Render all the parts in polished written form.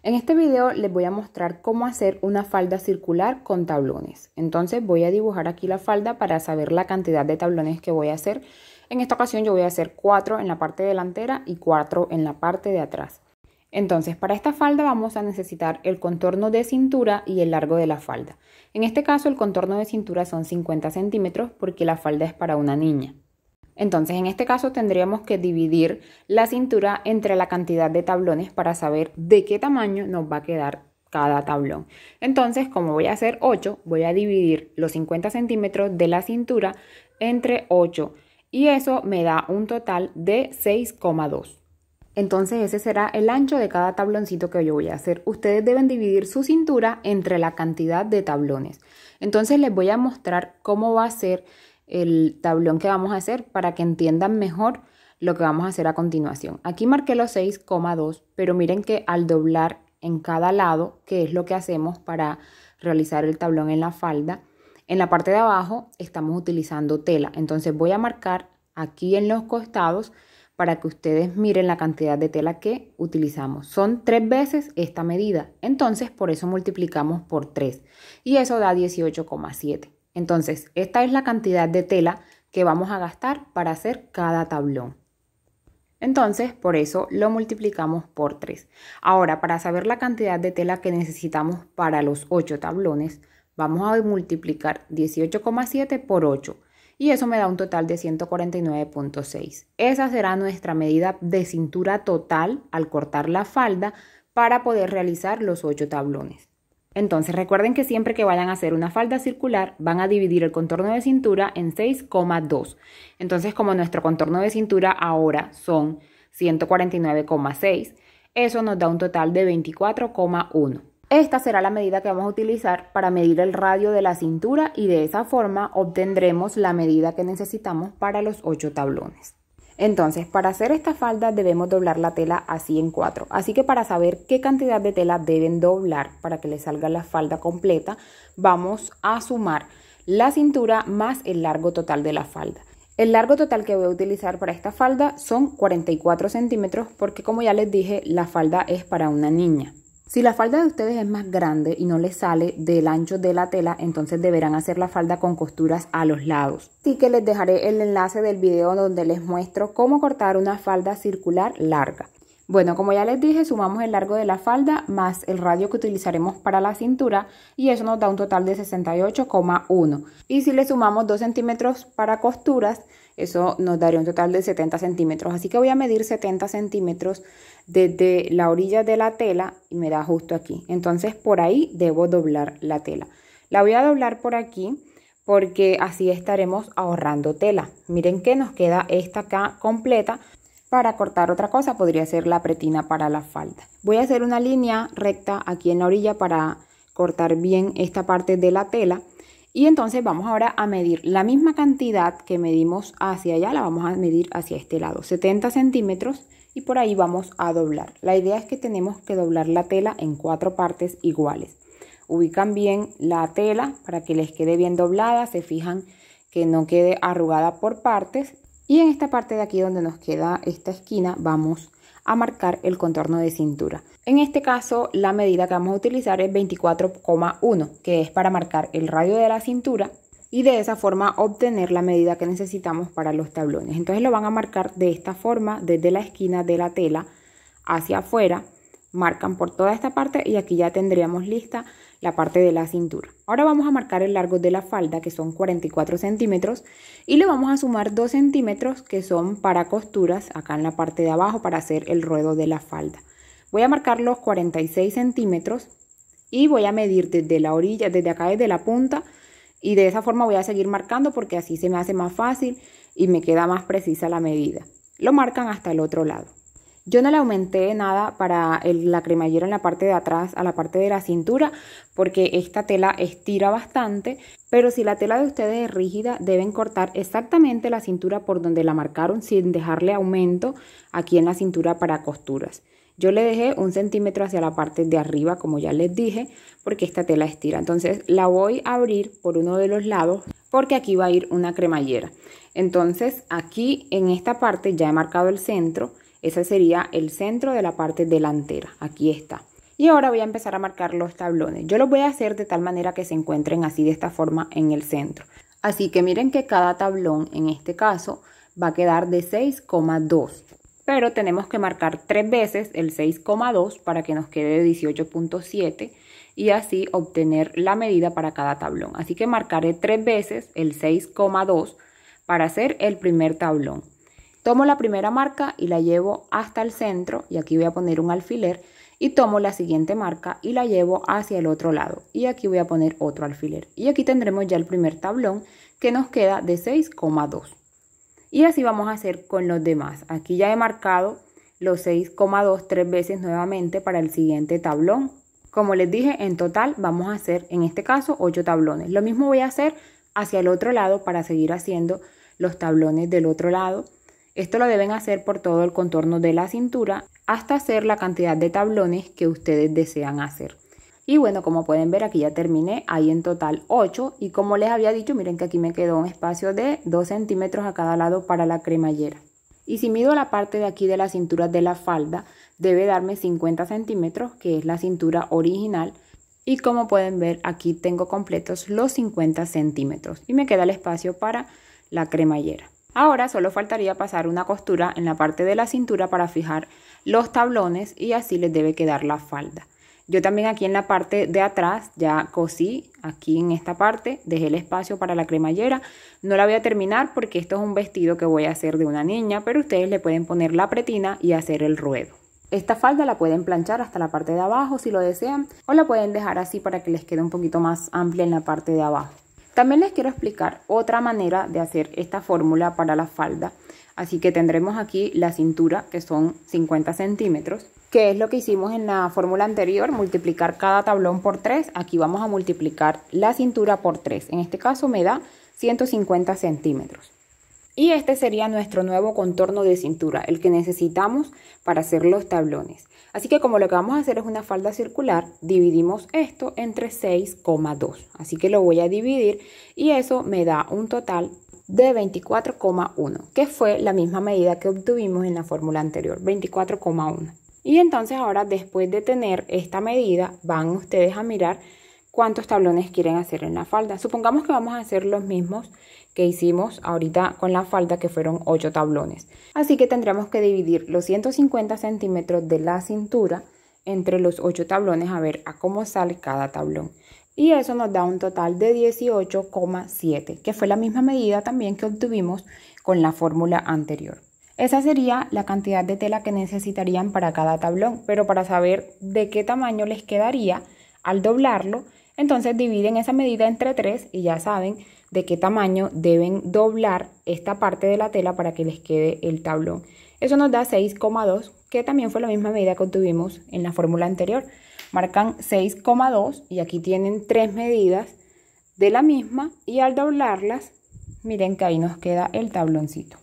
En este video les voy a mostrar cómo hacer una falda circular con tablones. Entonces voy a dibujar aquí la falda para saber la cantidad de tablones que voy a hacer. En esta ocasión yo voy a hacer 4 en la parte delantera y 4 en la parte de atrás. Entonces para esta falda vamos a necesitar el contorno de cintura y el largo de la falda. En este caso el contorno de cintura son 50 centímetros porque la falda es para una niña. Entonces, en este caso tendríamos que dividir la cintura entre la cantidad de tablones para saber de qué tamaño nos va a quedar cada tablón. Entonces, como voy a hacer 8, voy a dividir los 50 centímetros de la cintura entre 8 y eso me da un total de 6,2. Entonces, ese será el ancho de cada tabloncito que yo voy a hacer. Ustedes deben dividir su cintura entre la cantidad de tablones. Entonces, les voy a mostrar cómo va a ser el tablón que vamos a hacer para que entiendan mejor lo que vamos a hacer a continuación. Aquí marqué los 6,2, pero miren que al doblar en cada lado, que es lo que hacemos para realizar el tablón en la falda, en la parte de abajo estamos utilizando tela. Entonces voy a marcar aquí en los costados para que ustedes miren la cantidad de tela que utilizamos. Son 3 veces esta medida, entonces por eso multiplicamos por 3 y eso da 18,7. Entonces, esta es la cantidad de tela que vamos a gastar para hacer cada tablón. Entonces, por eso lo multiplicamos por 3. Ahora, para saber la cantidad de tela que necesitamos para los 8 tablones, vamos a multiplicar 18,7 por 8. Y eso me da un total de 149,6. Esa será nuestra medida de cintura total al cortar la falda para poder realizar los 8 tablones. Entonces recuerden que siempre que vayan a hacer una falda circular van a dividir el contorno de cintura en 6,2. Entonces como nuestro contorno de cintura ahora son 149,6, eso nos da un total de 24,1. Esta será la medida que vamos a utilizar para medir el radio de la cintura y de esa forma obtendremos la medida que necesitamos para los 8 tablones. Entonces, para hacer esta falda debemos doblar la tela así en 4. Así que para saber qué cantidad de tela deben doblar para que les salga la falda completa, vamos a sumar la cintura más el largo total de la falda. El largo total que voy a utilizar para esta falda son 44 centímetros porque como ya les dije, la falda es para una niña. Si la falda de ustedes es más grande y no les sale del ancho de la tela, entonces deberán hacer la falda con costuras a los lados. Así que les dejaré el enlace del video donde les muestro cómo cortar una falda circular larga. Bueno, como ya les dije, sumamos el largo de la falda más el radio que utilizaremos para la cintura y eso nos da un total de 68,1. Y si le sumamos 2 centímetros para costuras, eso nos daría un total de 70 centímetros. Así que voy a medir 70 centímetros desde la orilla de la tela y me da justo aquí. Entonces por ahí debo doblar la tela. La voy a doblar por aquí porque así estaremos ahorrando tela. Miren que nos queda esta acá completa. Para cortar otra cosa podría ser la pretina para la falda. Voy a hacer una línea recta aquí en la orilla para cortar bien esta parte de la tela. Y entonces vamos ahora a medir la misma cantidad que medimos hacia allá, la vamos a medir hacia este lado, 70 centímetros y por ahí vamos a doblar. La idea es que tenemos que doblar la tela en 4 partes iguales. Ubican bien la tela para que les quede bien doblada, se fijan que no quede arrugada por partes. Y en esta parte de aquí donde nos queda esta esquina vamos a marcar el contorno de cintura. En este caso la medida que vamos a utilizar es 24,1, que es para marcar el radio de la cintura y de esa forma obtener la medida que necesitamos para los tablones. Entonces lo van a marcar de esta forma desde la esquina de la tela hacia afuera. Marcan por toda esta parte y aquí ya tendríamos lista la parte de la cintura. Ahora vamos a marcar el largo de la falda que son 44 centímetros y le vamos a sumar 2 centímetros que son para costuras acá en la parte de abajo para hacer el ruedo de la falda. Voy a marcar los 46 centímetros y voy a medir desde la orilla, desde acá desde la punta y de esa forma voy a seguir marcando porque así se me hace más fácil y me queda más precisa la medida. Lo marcan hasta el otro lado. Yo no le aumenté nada para la cremallera en la parte de atrás a la parte de la cintura porque esta tela estira bastante, pero si la tela de ustedes es rígida deben cortar exactamente la cintura por donde la marcaron sin dejarle aumento aquí en la cintura para costuras. Yo le dejé 1 centímetro hacia la parte de arriba como ya les dije porque esta tela estira. Entonces la voy a abrir por uno de los lados porque aquí va a ir una cremallera. Entonces aquí en esta parte ya he marcado el centro. Ese sería el centro de la parte delantera. Aquí está. Y ahora voy a empezar a marcar los tablones. Yo los voy a hacer de tal manera que se encuentren así de esta forma en el centro. Así que miren que cada tablón en este caso va a quedar de 6,2. Pero tenemos que marcar 3 veces el 6,2 para que nos quede de 18,7 y así obtener la medida para cada tablón. Así que marcaré 3 veces el 6,2 para hacer el primer tablón. Tomo la primera marca y la llevo hasta el centro y aquí voy a poner un alfiler y tomo la siguiente marca y la llevo hacia el otro lado y aquí voy a poner otro alfiler. Y aquí tendremos ya el primer tablón que nos queda de 6,2. Y así vamos a hacer con los demás. Aquí ya he marcado los 6,2 3 veces nuevamente para el siguiente tablón. Como les dije, en total vamos a hacer en este caso 8 tablones. Lo mismo voy a hacer hacia el otro lado para seguir haciendo los tablones del otro lado. Esto lo deben hacer por todo el contorno de la cintura hasta hacer la cantidad de tablones que ustedes desean hacer. Y bueno, como pueden ver aquí ya terminé, hay en total 8 y como les había dicho, miren que aquí me quedó un espacio de 2 centímetros a cada lado para la cremallera. Y si mido la parte de aquí de la cintura de la falda, debe darme 50 centímetros, que es la cintura original. Y como pueden ver, aquí tengo completos los 50 centímetros y me queda el espacio para la cremallera. Ahora solo faltaría pasar una costura en la parte de la cintura para fijar los tablones y así les debe quedar la falda. Yo también aquí en la parte de atrás ya cosí, aquí en esta parte, dejé el espacio para la cremallera. No la voy a terminar porque esto es un vestido que voy a hacer de una niña, pero ustedes le pueden poner la pretina y hacer el ruedo. Esta falda la pueden planchar hasta la parte de abajo si lo desean o la pueden dejar así para que les quede un poquito más amplia en la parte de abajo. También les quiero explicar otra manera de hacer esta fórmula para la falda. Así que tendremos aquí la cintura, que son 50 centímetros, que es lo que hicimos en la fórmula anterior, multiplicar cada tablón por 3. Aquí vamos a multiplicar la cintura por 3. En este caso me da 150 centímetros. Y este sería nuestro nuevo contorno de cintura, el que necesitamos para hacer los tablones. Así que como lo que vamos a hacer es una falda circular, dividimos esto entre 6,2. Así que lo voy a dividir y eso me da un total de 24,1, que fue la misma medida que obtuvimos en la fórmula anterior, 24,1. Y entonces ahora, después de tener esta medida, van ustedes a mirar cuántos tablones quieren hacer en la falda. Supongamos que vamos a hacer los mismos que hicimos ahorita con la falda, que fueron 8 tablones. Así que tendríamos que dividir los 150 centímetros de la cintura entre los 8 tablones a ver a cómo sale cada tablón. Y eso nos da un total de 18,7, que fue la misma medida también que obtuvimos con la fórmula anterior. Esa sería la cantidad de tela que necesitarían para cada tablón, pero para saber de qué tamaño les quedaría al doblarlo, entonces dividen esa medida entre 3 y ya saben de qué tamaño deben doblar esta parte de la tela para que les quede el tablón. Eso nos da 6,2, que también fue la misma medida que obtuvimos en la fórmula anterior. Marcan 6,2 y aquí tienen 3 medidas de la misma y al doblarlas, miren que ahí nos queda el tabloncito.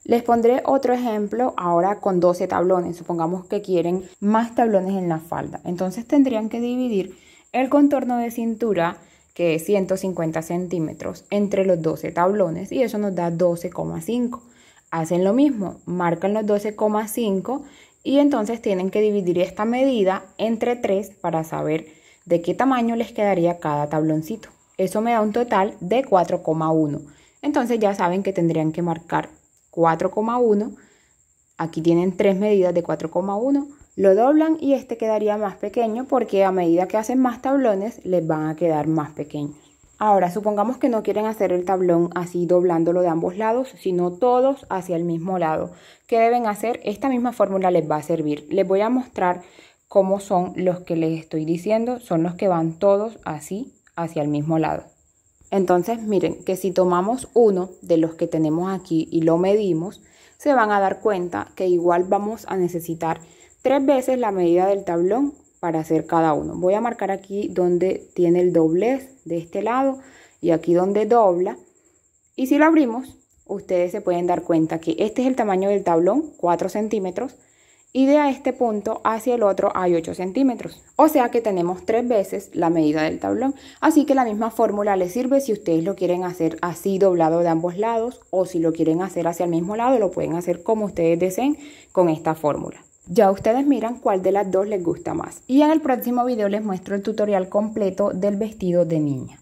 Les pondré otro ejemplo ahora con 12 tablones. Supongamos que quieren más tablones en la falda. Entonces tendrían que dividir el contorno de cintura, que es 150 centímetros, entre los 12 tablones y eso nos da 12,5. Hacen lo mismo, marcan los 12,5 y entonces tienen que dividir esta medida entre 3 para saber de qué tamaño les quedaría cada tabloncito. Eso me da un total de 4,1. Entonces ya saben que tendrían que marcar 4,1. Aquí tienen 3 medidas de 4,1. Lo doblan y este quedaría más pequeño porque a medida que hacen más tablones les van a quedar más pequeños. Ahora, supongamos que no quieren hacer el tablón así doblándolo de ambos lados, sino todos hacia el mismo lado. ¿Qué deben hacer? Esta misma fórmula les va a servir. Les voy a mostrar cómo son los que les estoy diciendo. Son los que van todos así hacia el mismo lado. Entonces, miren que si tomamos uno de los que tenemos aquí y lo medimos, se van a dar cuenta que igual vamos a necesitar 3 veces la medida del tablón para hacer cada uno. Voy a marcar aquí donde tiene el doblez de este lado y aquí donde dobla. Y si lo abrimos, ustedes se pueden dar cuenta que este es el tamaño del tablón, 4 centímetros. Y de este punto hacia el otro hay 8 centímetros. O sea que tenemos 3 veces la medida del tablón. Así que la misma fórmula les sirve si ustedes lo quieren hacer así doblado de ambos lados o si lo quieren hacer hacia el mismo lado, lo pueden hacer como ustedes deseen con esta fórmula. Ya ustedes miran cuál de las dos les gusta más. Y en el próximo video les muestro el tutorial completo del vestido de niña.